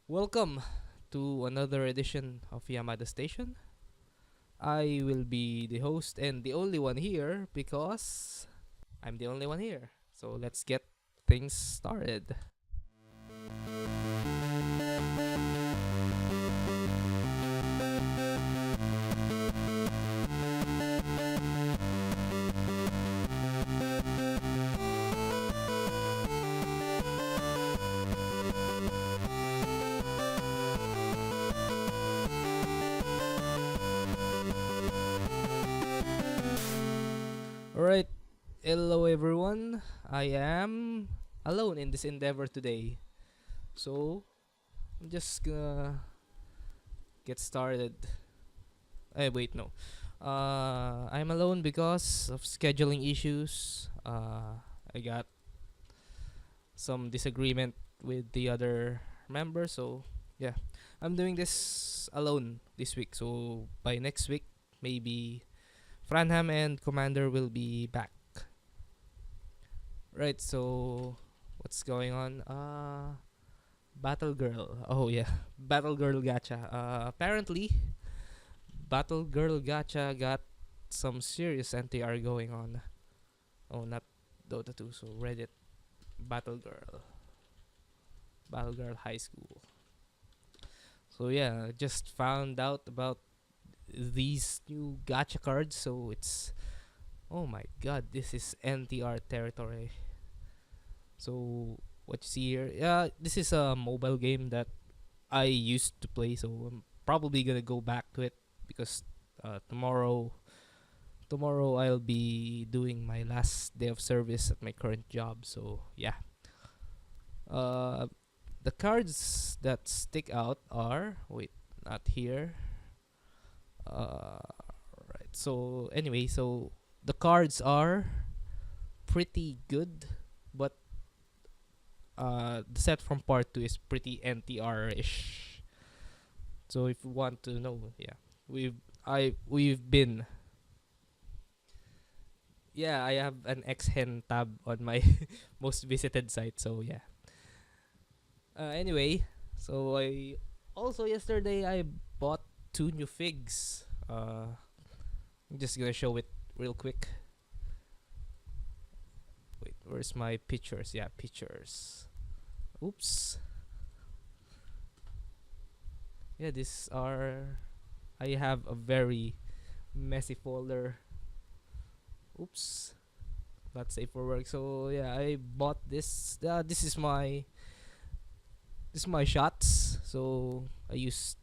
Welcome to another edition of Yamada Station. I will be the host and the only one here because I'm the only one here. So let's get things started. Alright, hello everyone. I am alone in this endeavor today. So I'm just gonna get started. Wait, no. I'm alone because of scheduling issues. I got some disagreement with the other member, so yeah, I'm doing this alone this week. So by next week, maybe Franham and Commander will be back. Right, so what's going on? Battle Girl. Oh yeah, Battle Girl Gacha. Apparently, Battle Girl Gacha got some serious NTR going on. Oh, not Dota 2, so Reddit. Battle Girl. Battle Girl High School. So yeah, just found out about these new gacha cards. So it's, oh my god, this is NTR territory. So what you see here, yeah, this is a mobile game that I used to play. So I'm probably gonna go back to it because tomorrow I'll be doing my last day of service at my current job. So yeah, uh, the cards that stick out are, wait, not here. Right. So anyway, so the cards are pretty good, but the set from part two is pretty NTR ish. So if you want to know, yeah, we've been, yeah, I have an X-Hen tab on my most visited site. So yeah. Anyway, so I also yesterday I bought two new figs. I'm just gonna show it real quick. Wait, where's my pictures? Yeah, pictures. Oops. Yeah, these are. I have a very messy folder. Oops. Not safe for work. So yeah, I bought this. This is my shots. So I used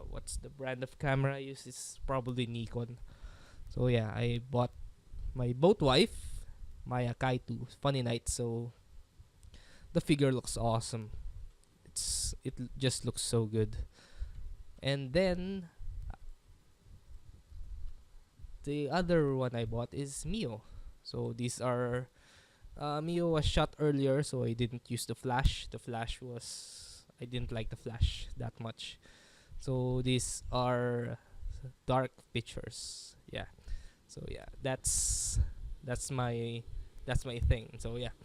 what's the brand of camera I use? It's probably Nikon. So yeah, I bought my boat wife, Maya Kaitu, Funny Night. So the figure looks awesome. Just looks so good. And then the other one I bought is Mio. So these are Mio was shot earlier, so I didn't use the flash. The flash was, I didn't like the flash that much. So these are dark pictures. Yeah. So yeah, that's my that's my thing. So yeah.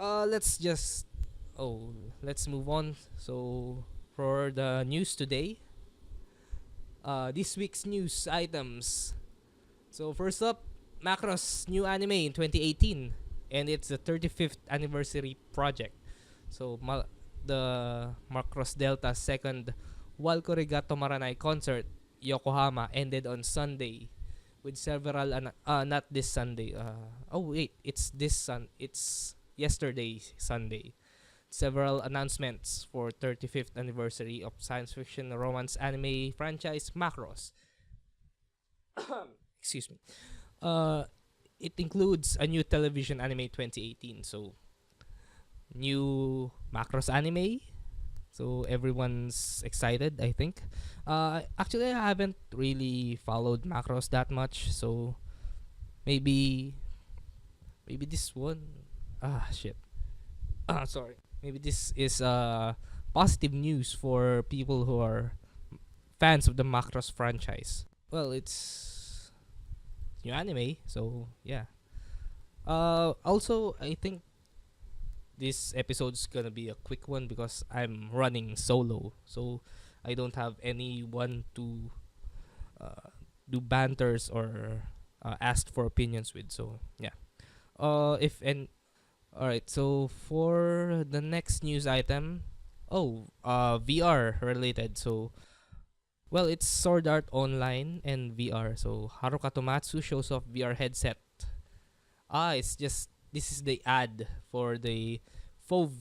Let's just let's move on. So for the news today, this week's news items. So first up, Macross New Anime in 2018, and it's the 35th anniversary project. So the Macross Delta second Walkoregato Maranai concert Yokohama ended on Sunday with several not this Sunday. Oh wait, it's yesterday Sunday. Several announcements for 35th anniversary of science fiction romance anime franchise Macross. Excuse me. Uh, it includes a new television anime 2018. So new Macross anime. So everyone's excited, I think. Actually, I haven't really followed Macross that much, so maybe this one. Shit. Sorry. Maybe this is positive news for people who are fans of the Macross franchise. Well, it's new anime, so yeah. Also, I think this episode's gonna be a quick one because I'm running solo, so I don't have anyone to do banters or ask for opinions with. So yeah. If and All right. So for the next news item, VR related. So well, it's Sword Art Online and VR. So Haruka Tomatsu shows off VR headset. It's just this is the ad for the FOV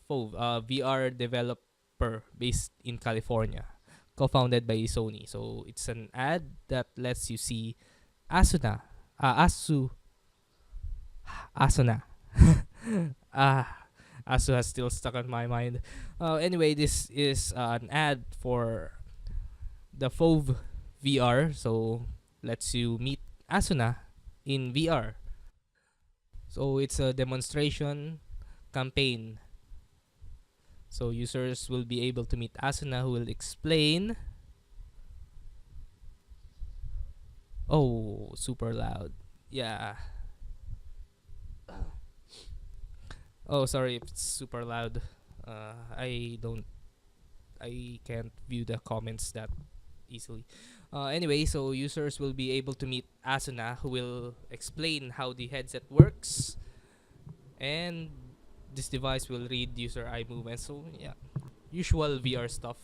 VR developer based in California, co-founded by Sony. So it's an ad that lets you see Asuna, Asuna. ah, Asu has still stuck on my mind. Anyway, this is an ad for the FOV VR. So lets you meet Asuna in VR. So it's a demonstration campaign. So users will be able to meet Asuna, who will explain. Oh, super loud. Yeah. Oh, sorry if it's super loud. I can't view the comments that easily. Anyway, so users will be able to meet Asuna, who will explain how the headset works, and this device will read user eye movements. So yeah, usual VR stuff.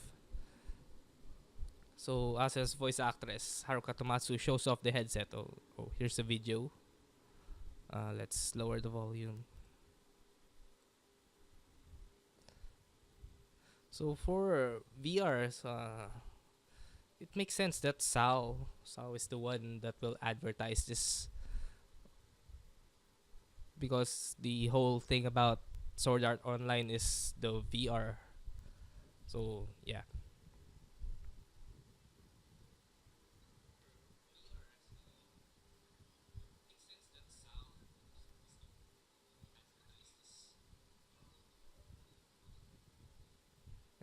So Asuna's voice actress Haruka Tomatsu shows off the headset. Here's a video. Let's lower the volume. So for VRs, it makes sense that SAO is the one that will advertise this, because the whole thing about Sword Art Online is the VR. So yeah.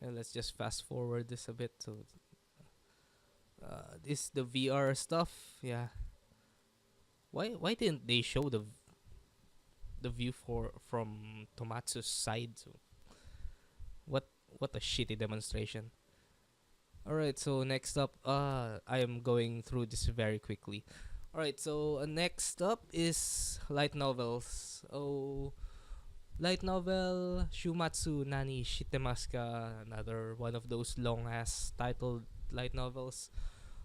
And let's just fast forward this a bit. So this the VR stuff. Yeah. Why didn't they show the view from Tomatsu's side? So what a shitty demonstration. All right. So next up, I am going through this very quickly. All right. So next up is light novels. Light novel Shumatsu Nani Shitemaska, another one of those long ass titled light novels.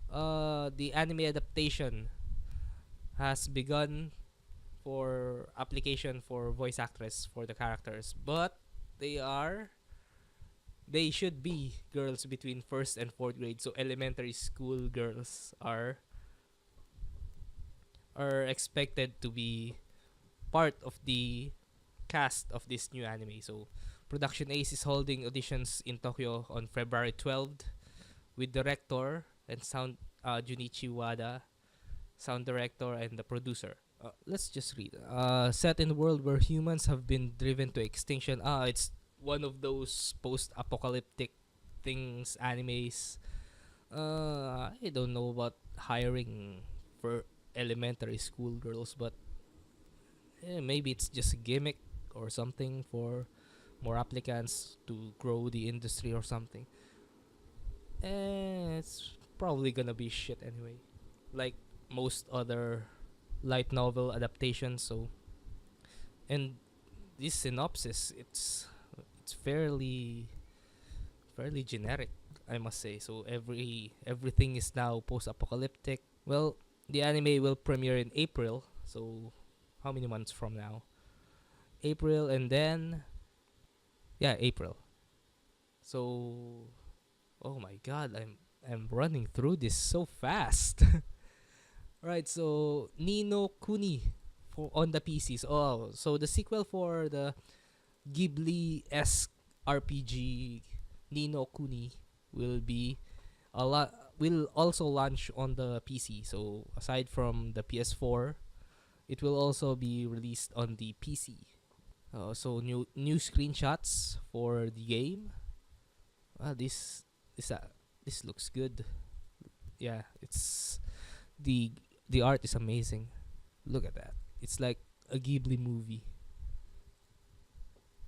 The anime adaptation has begun for application for voice actress for the characters, but they are they should be girls between first and fourth grade. So elementary school girls are expected to be part of the cast of this new anime. So Production Ace is holding auditions in Tokyo on February 12th with director and sound Junichi Wada, sound director and the producer. Let's just read. Set in a world where humans have been driven to extinction. It's one of those post-apocalyptic things, animes. I don't know about hiring for elementary school girls, but maybe it's just a gimmick or something for more applicants to grow the industry or something. It's probably gonna be shit anyway, like most other light novel adaptations. So, and this synopsis, it's fairly generic, I must say. So everything is now post-apocalyptic. Well, the anime will premiere in April. So how many months from now? April, and then yeah, April. So oh my god, I'm running through this so fast. Right, so Nino Kuni for on the PCs. So the sequel for the Ghibli-esque RPG Nino Kuni will be a lot will also launch on the PC. So aside from the PS4, it will also be released on the PC. So new screenshots for the game. This looks good. Yeah, it's the art is amazing. Look at that. It's like a Ghibli movie.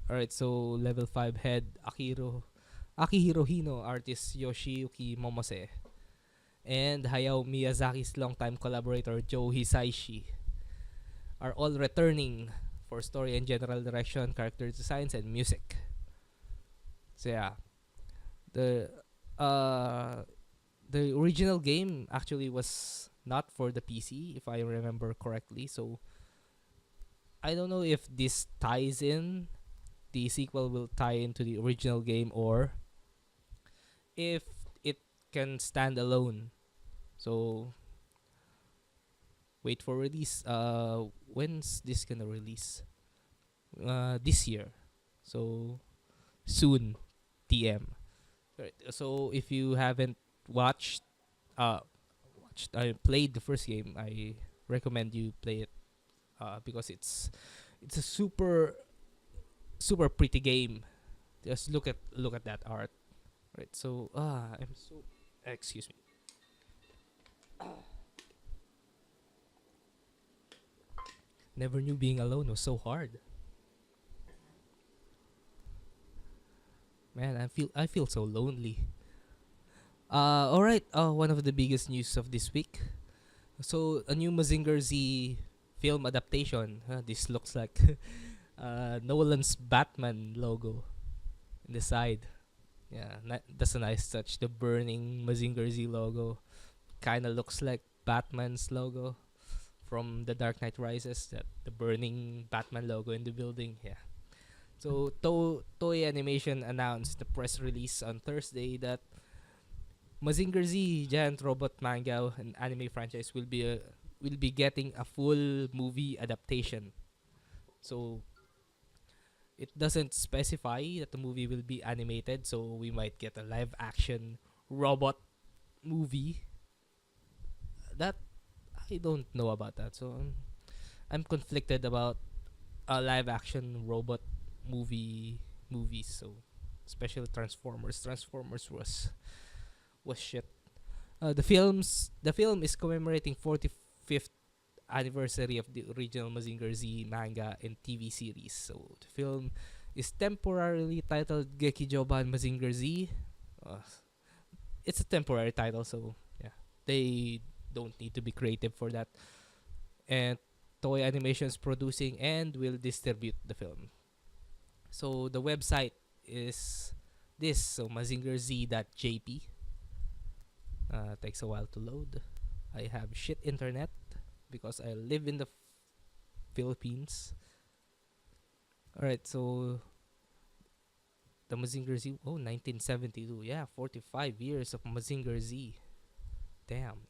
Alright, so level 5 head Akihiro Hino, artist Yoshiyuki Momose, and Hayao Miyazaki's longtime collaborator Joe Hisaishi are all returning for story and general direction, character designs, and music. So yeah, the uh the original game actually was not for the PC, if I remember correctly. So I don't know if this ties in, the sequel will tie into the original game, or if it can stand alone. So wait for release. When's this gonna release? This year. So soon, TM. Right. So if you haven't watched, I played the first game, I recommend you play it. Because it's a super pretty game. Just look at that art. Right. So I'm so excuse me. Never knew being alone was so hard. Man, I feel so lonely. All right. One of the biggest news of this week. So a new Mazinger Z film adaptation. This looks like Nolan's Batman logo in the side. Yeah, that's a nice touch. The burning Mazinger Z logo kind of looks like Batman's logo from The Dark Knight Rises. That the burning Batman logo in the building. Yeah. So Toei Animation announced the press release on Thursday that Mazinger Z, giant robot manga and anime franchise, will be getting a full movie adaptation. So it doesn't specify that the movie will be animated, so we might get a live action robot movie. That I don't know about that. So I'm conflicted about a live action robot movies. So especially Transformers. Transformers was shit. The film is commemorating 45th anniversary of the original Mazinger Z manga and TV series. So the film is temporarily titled Gekijoban Mazinger Z. Uh, it's a temporary title, so yeah, they don't need to be creative for that. And Toei Animation is producing and will distribute the film. So the website is this, so mazingerz.jp. Takes a while to load. I have shit internet because I live in the Philippines. Alright, so the Mazinger Z, 1972. Yeah, 45 years of Mazinger Z. Damn,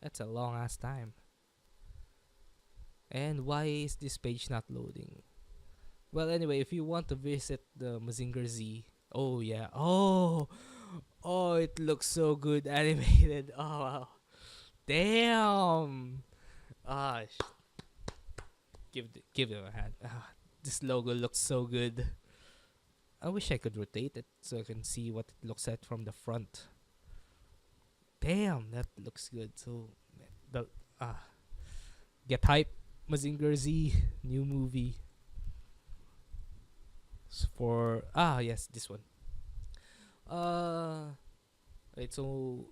that's a long ass time. And why is this page not loading? Well, anyway, if you want to visit the Mazinger Z, oh yeah, oh, it looks so good animated. Oh wow, damn. Ah, give them a hand. This logo looks so good. I wish I could rotate it so I can see what it looks like from the front. Damn, that looks good. So, the get hype, Mazinger Z new movie. For yes, this one. Right, so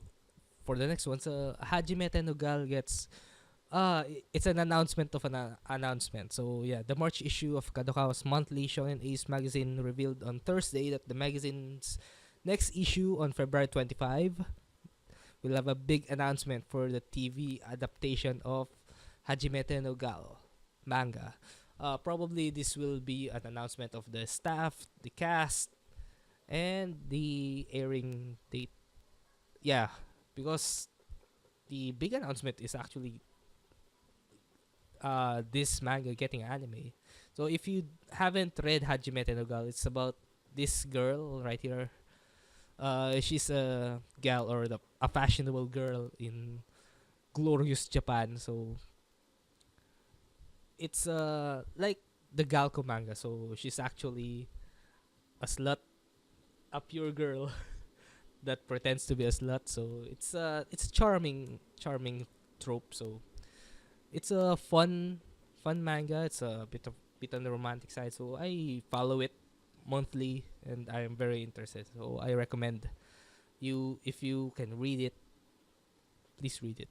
for the next one, so Hajime Tenugal gets it's an announcement of an announcement. So yeah, the March issue of Kadokawa's monthly Shonen Ace magazine revealed on Thursday that the magazine's next issue on February 25 will have a big announcement for the TV adaptation of Hajime Tenugal manga. Probably this will be an announcement of the staff, the cast, and the airing date. Yeah, because the big announcement is actually this manga getting anime. So if you haven't read Hajime Tenugal, it's about this girl right here. She's a gal, or a fashionable girl in glorious Japan. So it's like the Galco manga. So she's actually a slut, a pure girl that pretends to be a slut. So it's a charming trope. So it's a fun manga. It's a bit of bit on the romantic side. So I follow it monthly, and I am very interested. So I recommend you, if you can read it, please read it.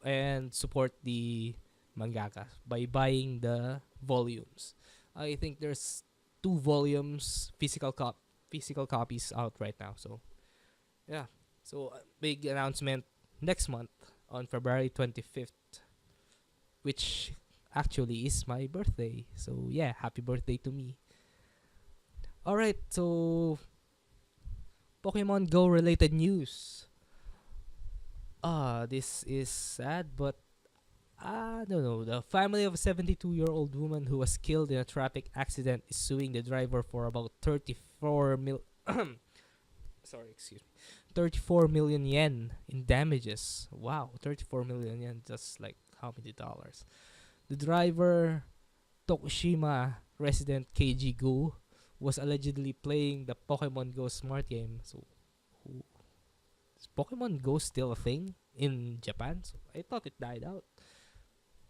And support the mangaka by buying the volumes. I think there's 2 volumes physical copies out right now. So yeah, so big announcement next month on February 25th, which actually is my birthday. So yeah, happy birthday to me. All right, so Pokemon Go related news. This is sad, but no, no. The family of a 72-year-old woman who was killed in a traffic accident is suing the driver for about 34 mil. Sorry, excuse me. 34 million yen in damages. Wow, 34 million yen. Just like how many dollars? The driver, Tokushima resident KG Gu, was allegedly playing the Pokemon Go smart game. So, who is Pokemon Go still a thing in Japan? So I thought it died out.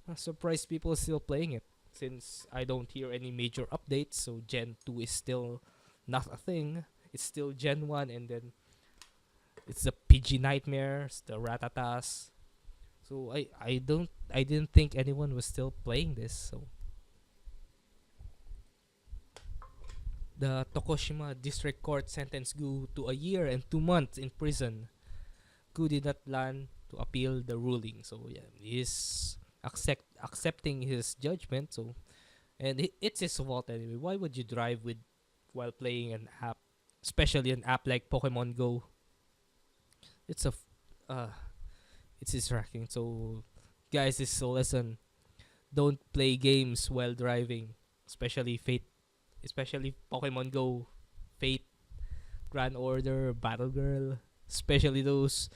I'm surprised people are still playing it since I don't hear any major updates. So Gen 2 is still not a thing. It's still Gen 1, and then it's the PG Nightmares, the Ratatas. So I didn't think anyone was still playing this. So the Tokushima District Court sentenced Gu to a year and 2 months in prison. Gu did not plan to appeal the ruling. So yeah, he's accepting his judgment. So and it's his fault anyway. Why would you drive with while playing an app, especially an app like Pokemon Go? It's it's distracting. So guys, this is a lesson. Don't play games while driving, especially especially Pokemon Go, Fate, Grand Order, Battle Girl, especially those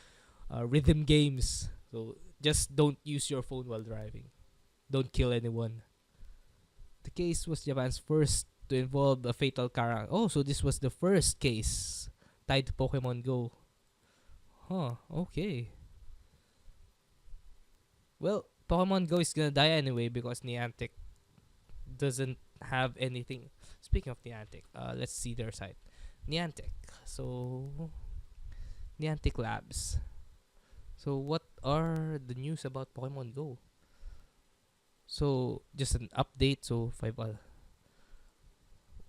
rhythm games. So just don't use your phone while driving. Don't kill anyone. The case was Japan's first to involve a fatal car. Oh, so this was the first case tied to Pokemon Go. Huh, okay. Well, Pokemon Go is gonna die anyway because Niantic doesn't have anything. Speaking of Niantic, let's see their site. Niantic. So, Niantic Labs. So, what are the news about Pokemon Go? So, just an update. So,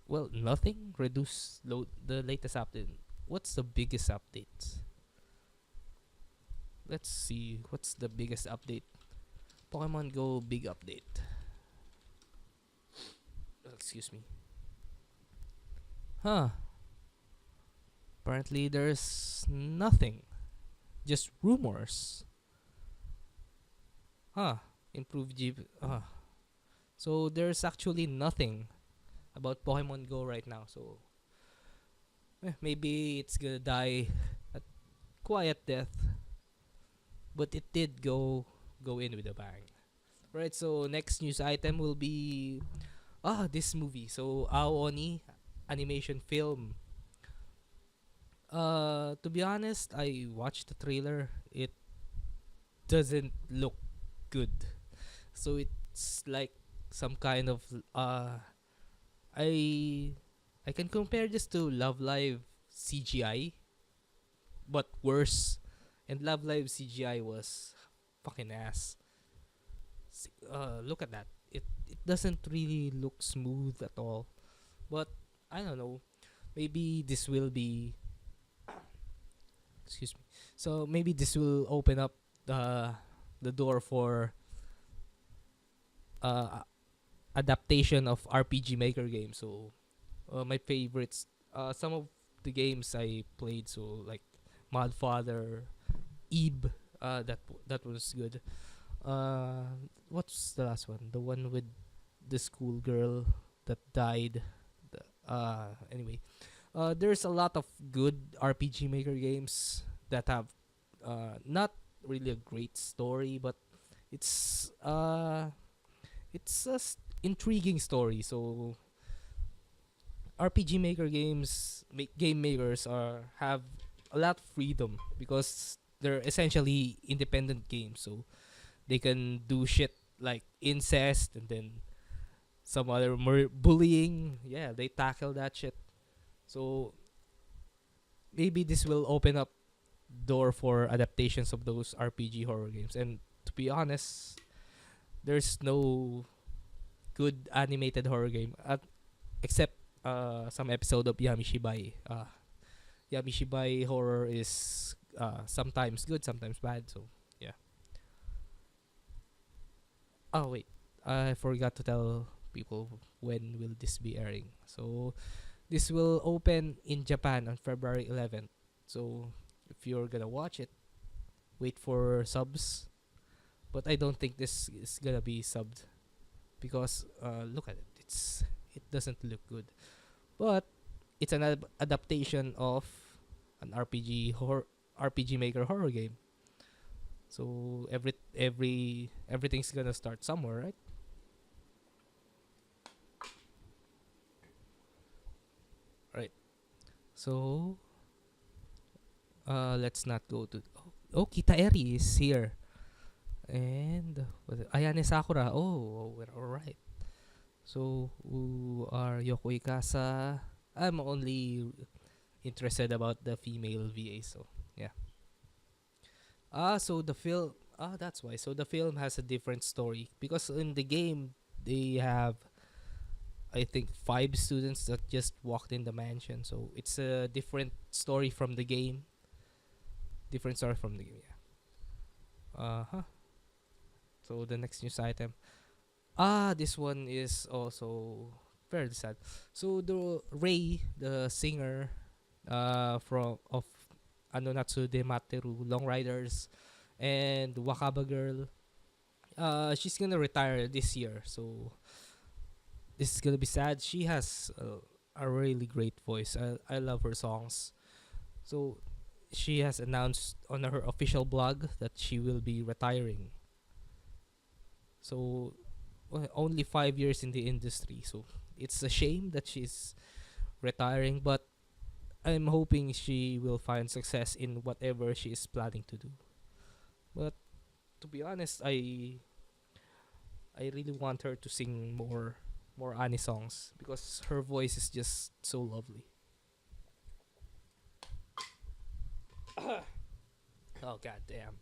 well, nothing. Reduce the latest update. What's the biggest update? Let's see. What's the biggest update? Pokemon Go big update. Excuse me. Huh. Apparently, there's nothing. Just rumors. Huh. Improved So, there's actually nothing about Pokemon Go right now. So, maybe it's gonna die a quiet death. But it did go in with a bang. Right, so next news item will be this movie. So Oni animation film. To be honest, I watched the trailer. It doesn't look good. So it's like some kind of I can compare this to Love Live CGI, but worse. And Love Live CGI was fucking ass. Look at that. It doesn't really look smooth at all. But I don't know. Maybe this will be. Excuse me. So maybe this will open up the door for adaptation of RPG Maker games. So my favorites. Some of the games I played. So like Modfather, Ebe. That was good. What's the last one? The one with the schoolgirl that died. Anyway, there's a lot of good RPG Maker games that have not really a great story, but it's intriguing story. So RPG Maker games, game makers have a lot of freedom because they're essentially independent games. So they can do shit like incest and then some other bullying. Yeah, they tackle that shit. So maybe this will open up door for adaptations of those RPG horror games. And to be honest, there's no good animated horror game except some episode of Yamishibai. Yamishibai horror is sometimes good, sometimes bad. So yeah. Oh wait, I forgot to tell people when will this be airing. So this will open in Japan on February 11th. So if you're gonna watch it, wait for subs. But I don't think this is gonna be subbed because look at it. It doesn't look good. But it's an adaptation of an RPG Maker horror game. So everything's gonna start somewhere, right? Right. So let's not go to. Oh, Kita Eri is here, and Ayane Sakura. Oh, we're all right. So who are Yoko Ikasa? I'm only interested about the female VA. So yeah. So the film. That's why. So the film has a different story because in the game they have, I think, 5 students that just walked in the mansion. So it's a different story from the game. Different story from the game. Yeah. Huh. So the next news item. This one is also very sad. So the Ray, the singer, from of Anonatsu de Materu, Long Riders, and Wakaba Girl. She's gonna retire this year, so this is gonna be sad. She has a really great voice. I love her songs. So she has announced on her official blog that she will be retiring. So only 5 years in the industry, so it's a shame that she's retiring, but I'm hoping she will find success in whatever she is planning to do. But to be honest, I really want her to sing more Ani songs because her voice is just so lovely. Oh god damn.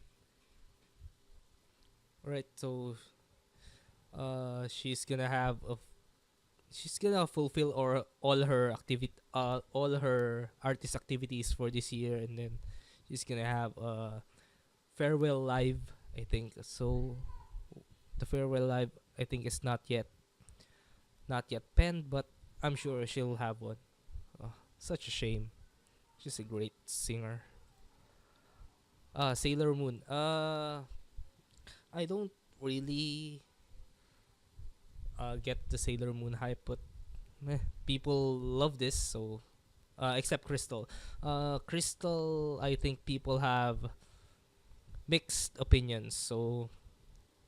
Right, so she's gonna have a she's gonna fulfill or all her artist activities for this year, and then she's gonna have a farewell live, I think. So the farewell live, I think, is not yet penned, but I'm sure she'll have one. Such a shame. She's a great singer. Sailor Moon. I don't really get the Sailor Moon hype, but people love this. So, except Crystal. Crystal, I think people have mixed opinions. So,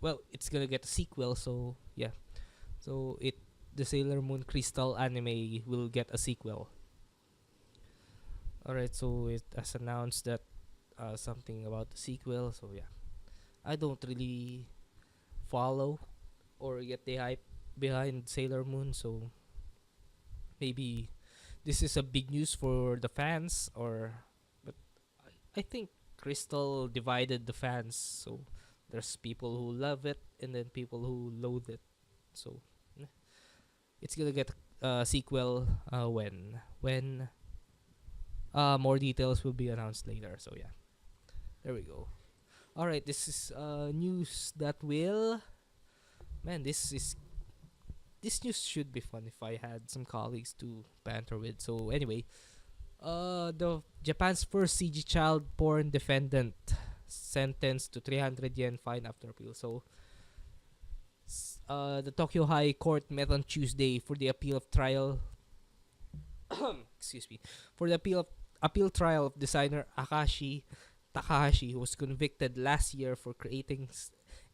well, it's gonna get a sequel. So yeah. So the Sailor Moon Crystal anime will get a sequel. Alright, so it has announced that something about the sequel. So yeah, I don't really follow or get the hype behind Sailor Moon. So maybe this is a big news for the fans, but I think Crystal divided the fans. So there's people who love it and then people who loathe it. So it's gonna get a sequel when more details will be announced later. So yeah, there we go. All right, this is news that will. Man, this news should be fun if I had some colleagues to banter with. So anyway, the Japan's first CG child porn defendant sentenced to 300 yen fine after appeal. So the Tokyo High Court met on Tuesday for the appeal of trial. Excuse me, for the appeal trial of designer Akashi Takahashi, who was convicted last year for creating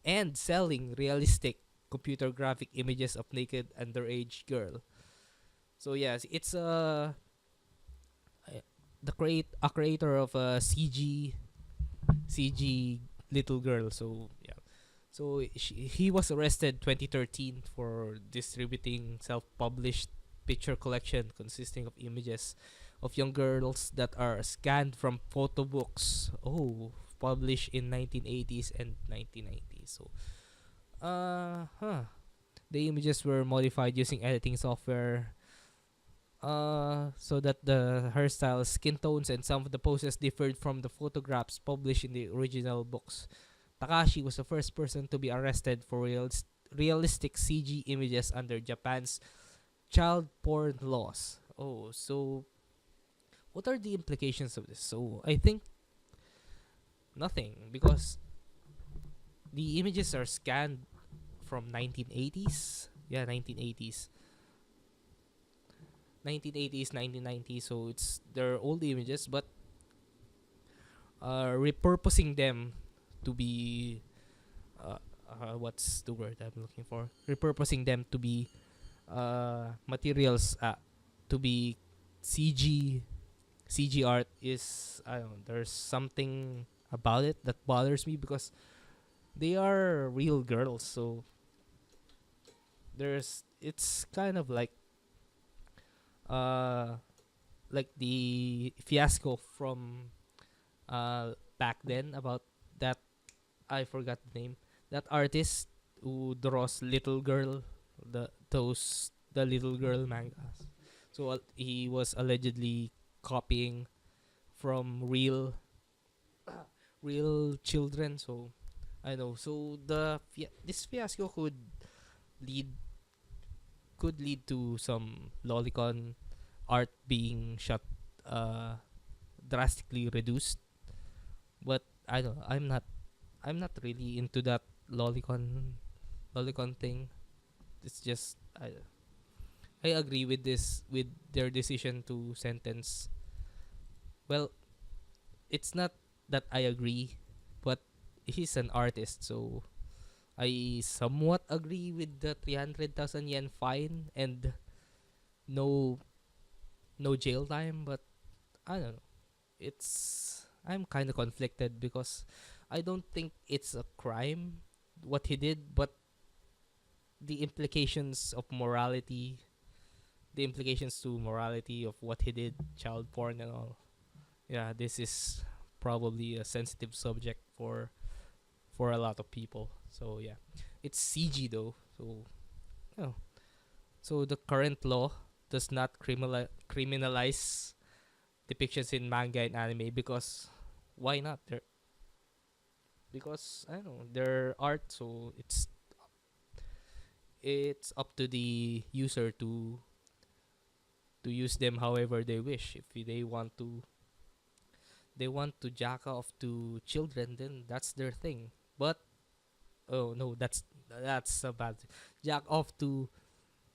and selling realistic computer graphic images of naked underage girl. So yes, it's a creator of a CG little girl. So yeah, So he was arrested 2013 for distributing self-published picture collection consisting of images of young girls that are scanned from photo books. Oh, published in 1980s and 1990s. So, the images were modified using editing software so that the hairstyles, skin tones, and some of the poses differed from the photographs published in the original books. Takashi was the first person to be arrested for realistic CG images under Japan's child porn laws. Oh, so what are the implications of this? So I think nothing, because the images are scanned from 1980s. Yeah, 1980s. 1980s, 1990s, so it's their old images, but repurposing them to be what's the word I'm looking for? Repurposing them to be materials to be CG CG art is, I don't know, there's something about it that bothers me because they are real girls, so there's it's kind of uh like the fiasco from back then about that, I forgot the name, that artist who draws little girl, the little girl mangas. So he was allegedly copying from real children. So I know. So this fiasco lead lead to some Lolicon art being shot uh drastically reduced. But I don't. I'm not really into that Lolicon thing. It's just I agree with this, with their decision to sentence. Well, it's not that I agree, but he's an artist, so I somewhat agree with the 300,000 yen fine and no jail time. But I don't know. I'm kind of conflicted because I don't think it's a crime what he did, but the implications of morality, the implications to morality of what he did, child porn and all. Yeah, this is probably a sensitive subject for a lot of people. So yeah, it's CG though. So oh, so the current law does not criminalize depictions in manga and anime because why not? Because I don't know, they're art, so it's up to the user to use them however they wish. If they want to jack off to children, then that's their thing. But oh no, that's a bad thing. Jack off to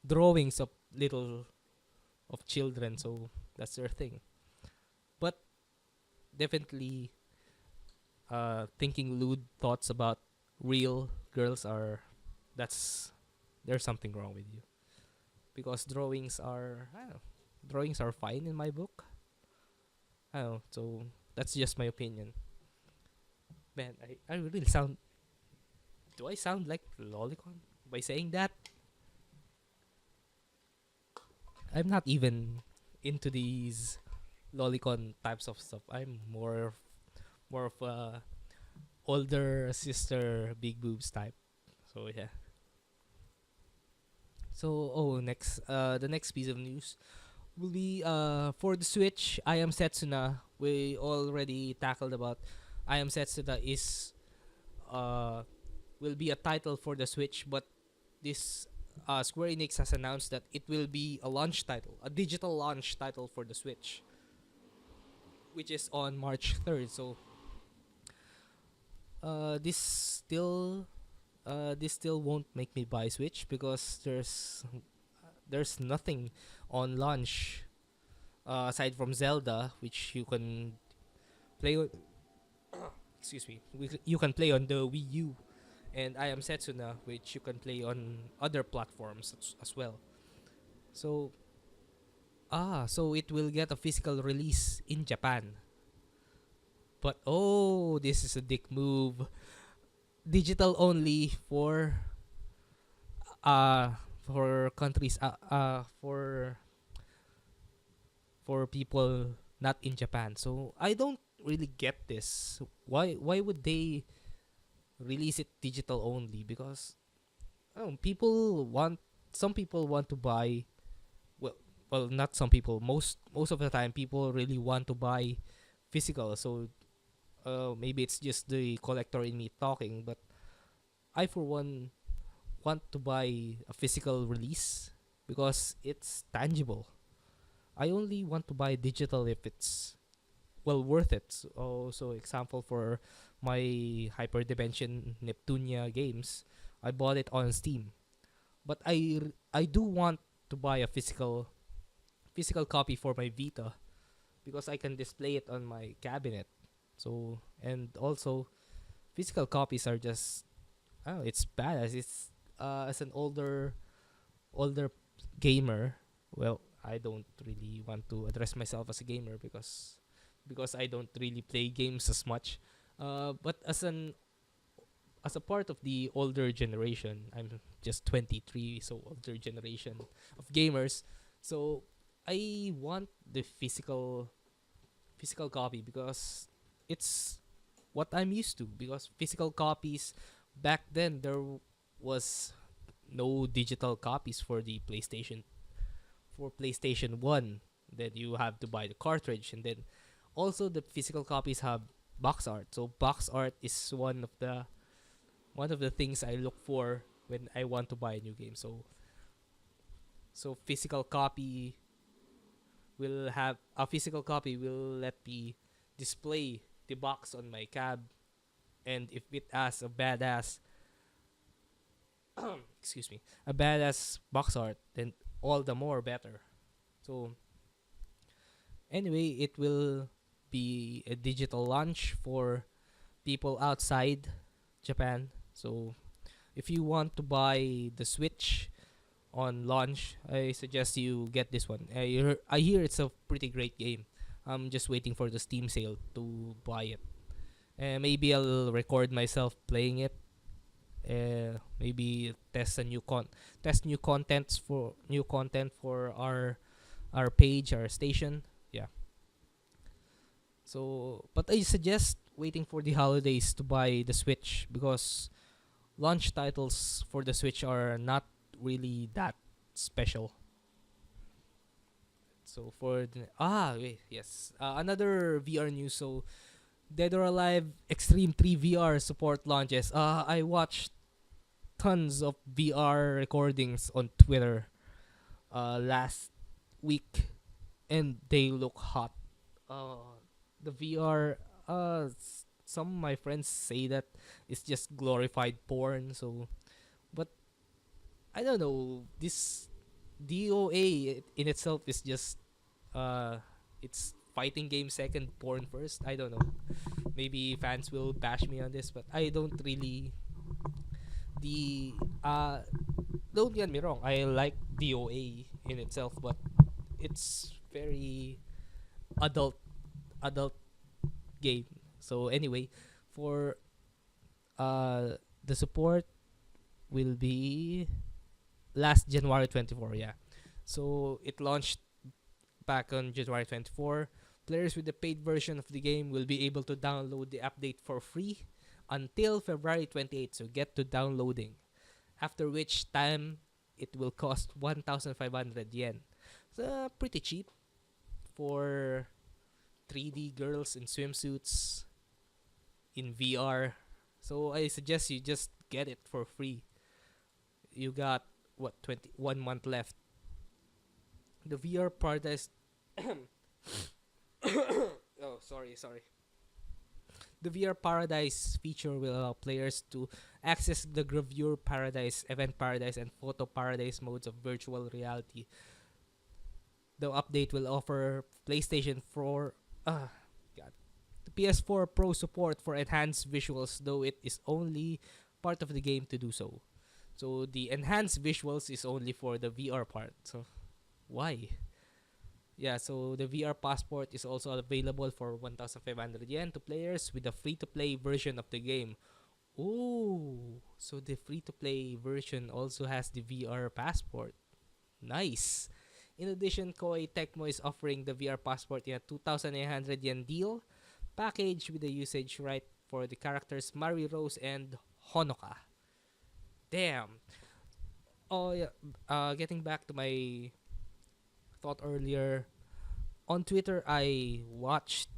drawings of little of children, so that's their thing. But definitely thinking lewd thoughts about real girls are, that's there's something wrong with you, because I don't know, drawings are fine in my book. I don't know, so that's just my opinion. Man, I really sound, do I sound like Lolicon by saying that? I'm not even into these Lolicon types of stuff. I'm more of a older sister big boobs type. So yeah. So next the next piece of news will be for the Switch. I Am Setsuna. We already tackled about I Am Setsuna is uh will be a title for the Switch, but this Square Enix has announced that it will be a launch title, a digital launch title for the Switch, which is on March 3rd. So this still won't make me buy Switch because there's nothing on launch aside from Zelda, which you can play on, excuse me, you can play on the Wii U, and I Am Setsuna, which you can play on other platforms as well. So so it will get a physical release in Japan. But this is a dick move. digital only uh for countries for people not in Japan. So I don't really get this. Why would they release it digital only? Because people want some people want to buy well not some people, most of the time people really want to buy physical. So maybe it's just the collector in me talking, but I for one want to buy a physical release because it's tangible. I only want to buy digital if it's well worth it. So example for my Hyperdimension Neptunia games, I bought it on Steam. But I do want to buy a physical copy for my Vita because I can display it on my cabinet. So and also physical copies are just oh it's badass. It's as an older gamer. Well, I don't really want to address myself as a gamer because I don't really play games as much. But as a part of the older generation, I'm just 23, so older generation of gamers. So I want the physical copy because it's what I'm used to. Because physical copies back then there was no digital copies for the PlayStation 1. Then you have to buy the cartridge, and then also the physical copies have box art. So box art is one of the things I look for when I want to buy a new game. So physical copy will let me display the box on my cab, and if it has a badass excuse me, a badass box art, then all the more better. So anyway, it will be a digital launch for people outside Japan. So if you want to buy the Switch on launch, I suggest you get this one. I hear it's a pretty great game. I'm just waiting for the Steam sale to buy it. Maybe I'll record myself playing it. Maybe test new content for our page, our station. Yeah. So, but I suggest waiting for the holidays to buy the Switch because launch titles for the Switch are not really that special. So for the wait, yes, another VR news. So Dead or Alive Extreme 3 VR support launches. I watched tons of VR recordings on Twitter last week, and they look hot. The VR, some of my friends say that it's just glorified porn. So, but I don't know. This DOA in itself is just it's fighting game second, porn first. I don't know. Maybe fans will bash me on this, but I don't really the don't get me wrong, I like DOA in itself, but it's very adult game. So anyway, for the support will be last January 24, yeah. So it launched back on January 24. Players with the paid version of the game will be able to download the update for free until February 28th, so get to downloading. After which time it will cost 1,500 yen. So pretty cheap for 3D girls in swimsuits in VR. So I suggest you just get it for free. You got 21 month left. The VR Paradise oh, sorry. The VR Paradise feature will allow players to access the Gravure Paradise, Event Paradise, and Photo Paradise modes of virtual reality. The update will offer PlayStation 4, the PS4 Pro support for enhanced visuals, though it is only part of the game to do so. So the enhanced visuals is only for the VR part. So why? Yeah, so the VR Passport is also available for 1,500 yen to players with a free-to-play version of the game. Oh, so the free to play version also has the VR passport. Nice. In addition, Koei Tecmo is offering the VR passport in a 2,800 yen deal package with the usage right for the characters Mari Rose and Honoka. Damn. Oh yeah. Getting back to my thought earlier, on Twitter I watched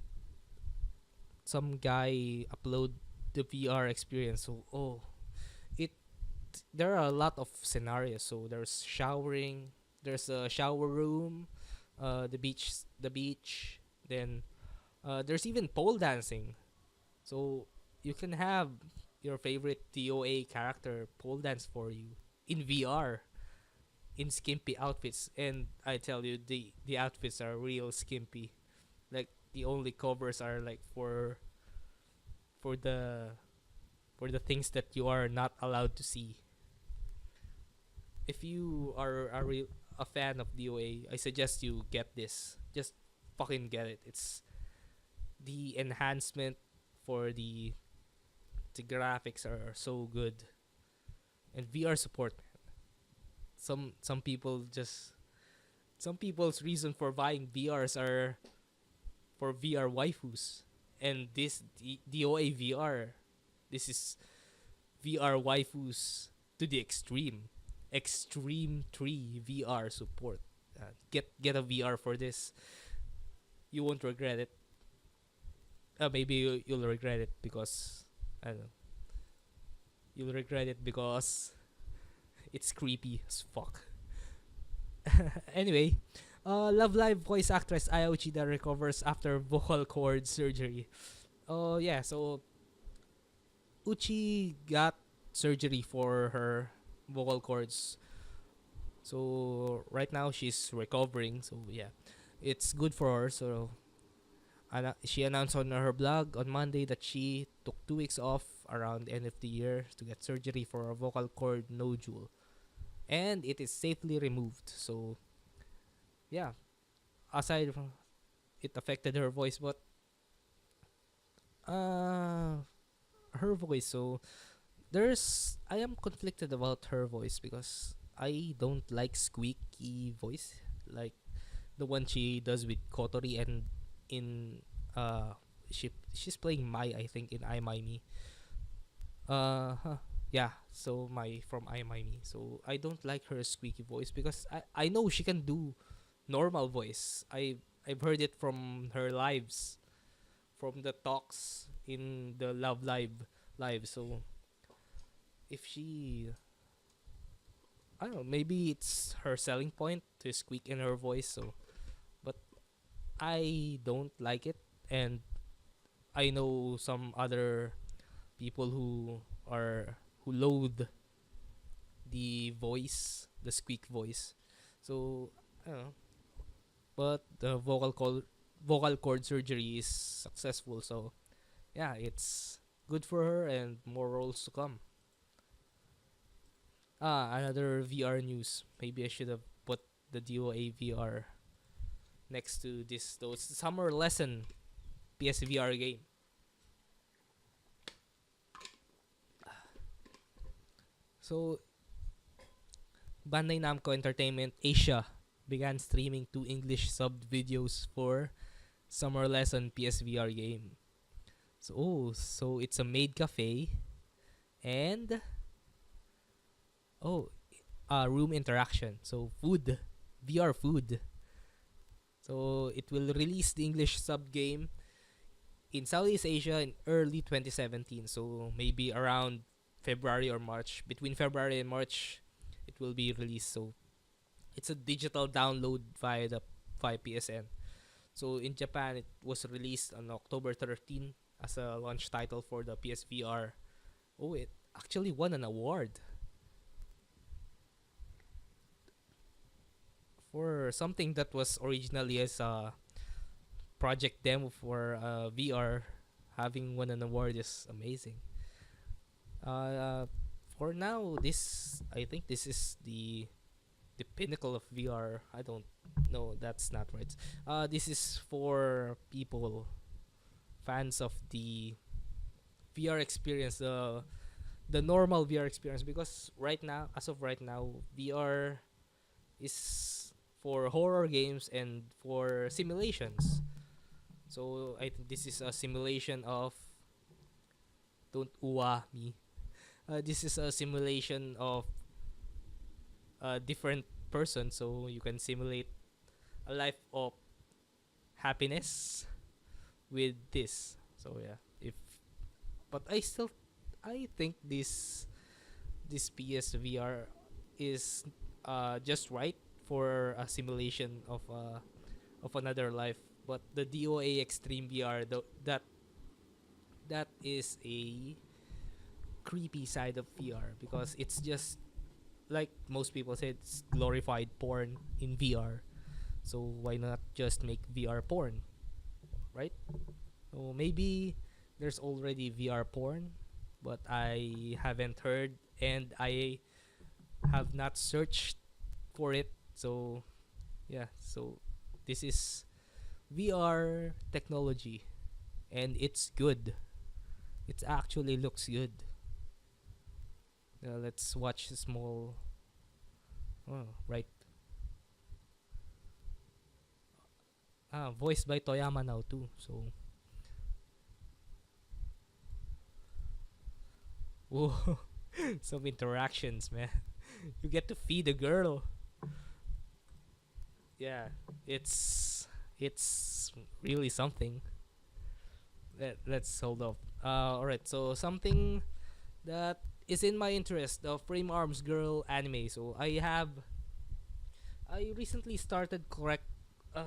some guy upload the VR experience. So it there are a lot of scenarios. So there's showering, there's a shower room, the beach. Then there's even pole dancing. So you can have your favorite DOA character pole dance for you in VR in skimpy outfits. And I tell you, the outfits are real skimpy. Like the only covers are like for the for the things that you are not allowed to see. If you are a fan of DOA, I suggest you get this. Just fucking get it. It's the enhancement for the graphics are so good, and VR support. Some people just some people's reason for buying VRs are for VR waifus, and this DOA VR, this is VR waifus to the extreme. Extreme 3 VR support. Get a VR for this. You won't regret it. Maybe you'll regret it because I don't know. You'll regret it because it's creepy as fuck. Anyway, Love Live voice actress Aya Uchida recovers after vocal cord surgery. Oh yeah, so Uchi got surgery for her vocal cords. So right now she's recovering. So yeah, it's good for her. So she announced on her blog on Monday that she took 2 weeks off around the end of the year to get surgery for a vocal cord nodule, and it is safely removed. So yeah, aside from it affected her voice, but uh, her voice. So I am conflicted about her voice because I don't like squeaky voice like the one she does with Kotori and in she's playing Mai, I think, in I My Me. Yeah, so Mai from I My Me. So I don't like her squeaky voice because I know she can do normal voice. I've heard it from her lives, from the talks in the Love Live. So if she I don't know, maybe it's her selling point to squeak in her voice. So but I don't like it, and I know some other people who loathe the voice, the squeak voice. So I don't know, but the vocal cord surgery is successful. So yeah, it's good for her, and more roles to come. Another VR news. Maybe I should have put the DOA VR next to this those summer lesson PSVR game. So Bandai Namco Entertainment Asia began streaming 2 English subbed videos for Summer Lesson PSVR game. So it's a maid cafe and oh room interaction. So food, VR food. So it will release the English sub game in Southeast Asia in early 2017. So maybe around February or March. Between February and March, it will be released. So it's a digital download via PSN. So in Japan, it was released on October 13 as a launch title for the PSVR. Oh, it actually won an award for something that was originally as a project demo for VR. Having won an award is amazing. Uh, for now, this I think this is the pinnacle of VR. I don't know. That's not right. This is for people, fans of the VR experience. the normal VR experience, because right now, as of right now, VR is for horror games and for simulations. So I think this is a simulation of, don't uwa me. This is a simulation of a different person, so you can simulate a life of happiness with this. So yeah, if but I think this PSVR is just right for a simulation of another life. But the DOA Extreme VR, that is a creepy side of VR, because it's just like most people say, it's glorified porn in VR. So why not just make VR porn, right? So maybe there's already VR porn, but I haven't heard and I have not searched for it. So yeah, so this is VR technology, and it's good. It actually looks good. Let's watch a small. Oh, right. Voiced by Toyama now too. So, whoa, some interactions, man. You get to feed a girl. Yeah, it's really something. Let's hold up. All right. So something that is in my interest, the Frame Arms Girl anime. So I recently started uh,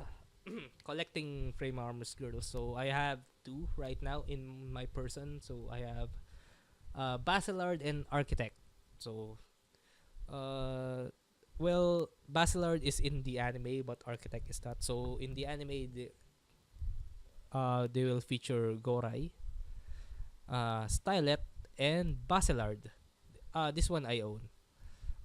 collecting Frame Arms Girls. So I have two right now in my person. So I have Basilard and Architect. So uh well, Basilard is in the anime, but Architect is not. So in the anime, they will feature Gorai, Stylet, and Basilard. This one I own,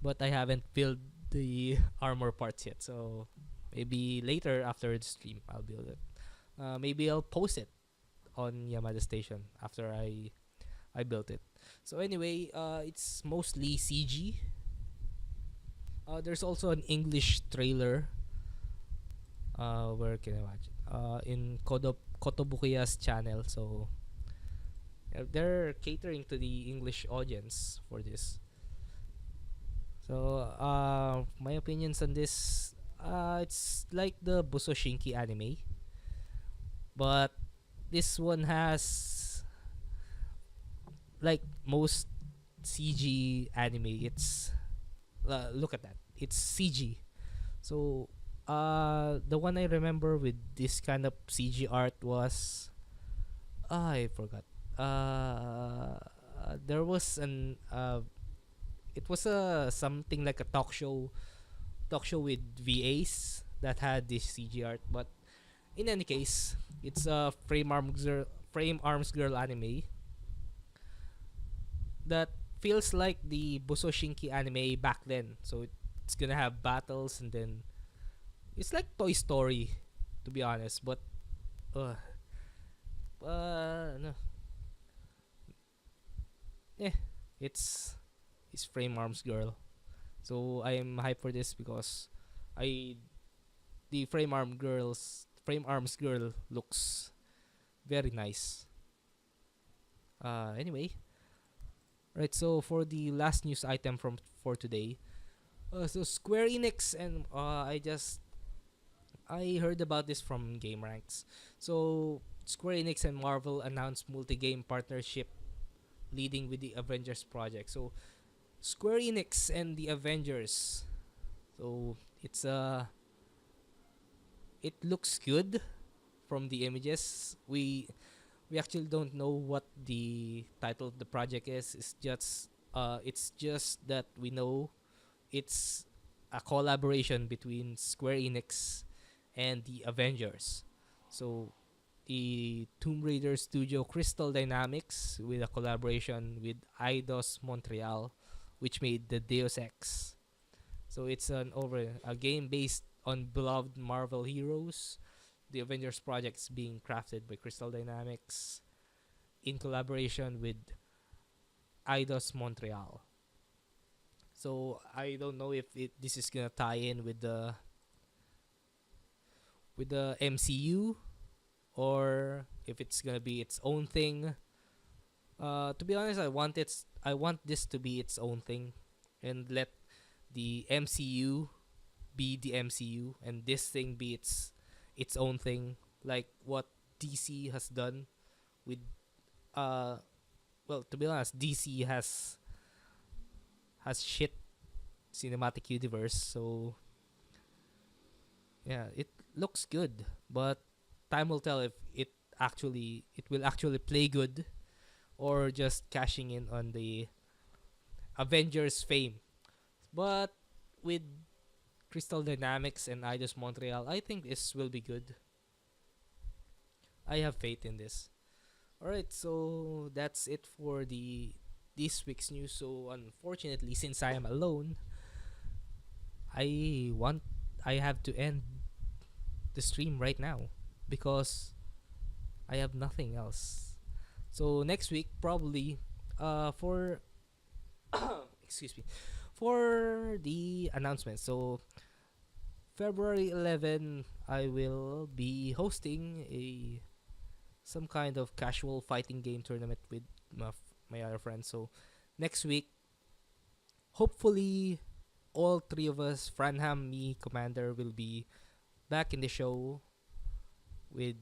but I haven't built the armor parts yet. So maybe later after the stream, I'll build it. Maybe I'll post it on Yamada Station after I built it. So anyway, it's mostly CG. There's also an English trailer. Where can I watch it? In Kotobukiya's channel. So they're catering to the English audience for this. So my opinions on this, it's like the Busoshinki anime, but this one has, like most CG anime, it's look at that, it's CG. So the one I remember with this kind of CG art was, I forgot. There was an it was a something like a talk show with VAs that had this CG art. But in any case, it's a Frame Arms Girl anime that feels like the Busoshinki anime back then. So it's gonna have battles, and then it's like Toy Story, to be honest. But uh, no, eh, it's Frame Arms Girl. So I am hyped for this because I the Frame Arms Girl looks very nice. Anyway, right. So for the last news item from for today, so Square Enix and I heard about this from Game Ranks. So Square Enix and Marvel announced multi-game partnership leading with the Avengers project. So Square Enix and the Avengers. So it looks good from the images. We actually don't know what the title of the project is. It's just that we know it's a collaboration between Square Enix and the Avengers. So the Tomb Raider studio Crystal Dynamics with a collaboration with Eidos Montreal, which made the Deus Ex. So it's a game based on beloved Marvel heroes. The Avengers project is being crafted by Crystal Dynamics in collaboration with Eidos Montreal. So I don't know if this is gonna tie in with the MCU, or if it's gonna be its own thing. To be honest, I want this to be its own thing, and let the MCU be the MCU, and this thing be its own thing, like what DC has done with uh well, to be honest, DC has shit cinematic universe, so yeah, it looks good, but time will tell if it will actually play good, or just cashing in on the Avengers fame. But with Crystal Dynamics and Eidos Montreal, I think this will be good. I have faith in this. All right, so that's it for the this week's news. So unfortunately, since I am alone, I want I have to end the stream right now because I have nothing else. So next week probably for excuse me, for the announcement. So February 11, I will be hosting a some kind of casual fighting game tournament with my other friends. So next week, hopefully, all three of us, Franham, me, Commander, will be back in the show with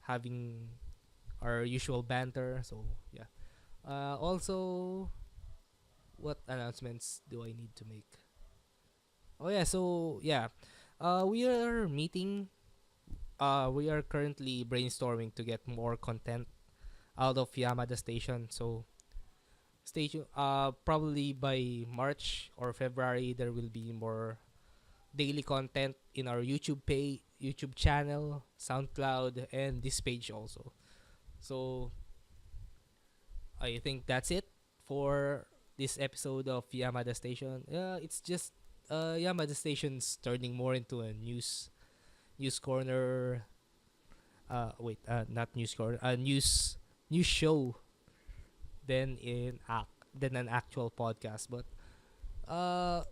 having our usual banter. So yeah. Also, what announcements do I need to make? Oh yeah, so yeah. We are meeting. We are currently brainstorming to get more content out of Yamada Station. So stay tuned. Probably by March or February, there will be more daily content in our YouTube channel, SoundCloud, and this page also. So I think that's it for this episode of Yamada Station. It's just Yamada Station's turning more into a news corner. Not news corner. News show than an actual podcast. But uh,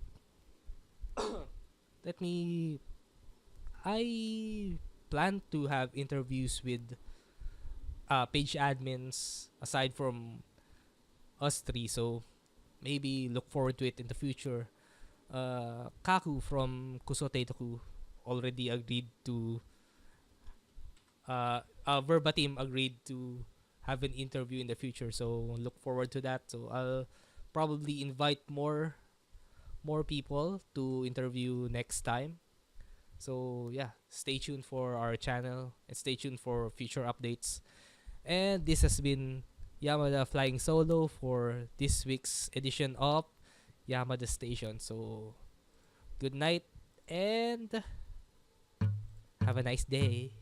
let me. I plan to have interviews with page admins aside from us three. So maybe look forward to it in the future. Kaku from Kusote Toku already agreed to verbatim agreed to have an interview in the future, so look forward to that. So I'll probably invite more people to interview next time. So yeah, stay tuned for our channel and stay tuned for future updates. And this has been Yamada flying solo for this week's edition of Yamada Station. So good night and have a nice day.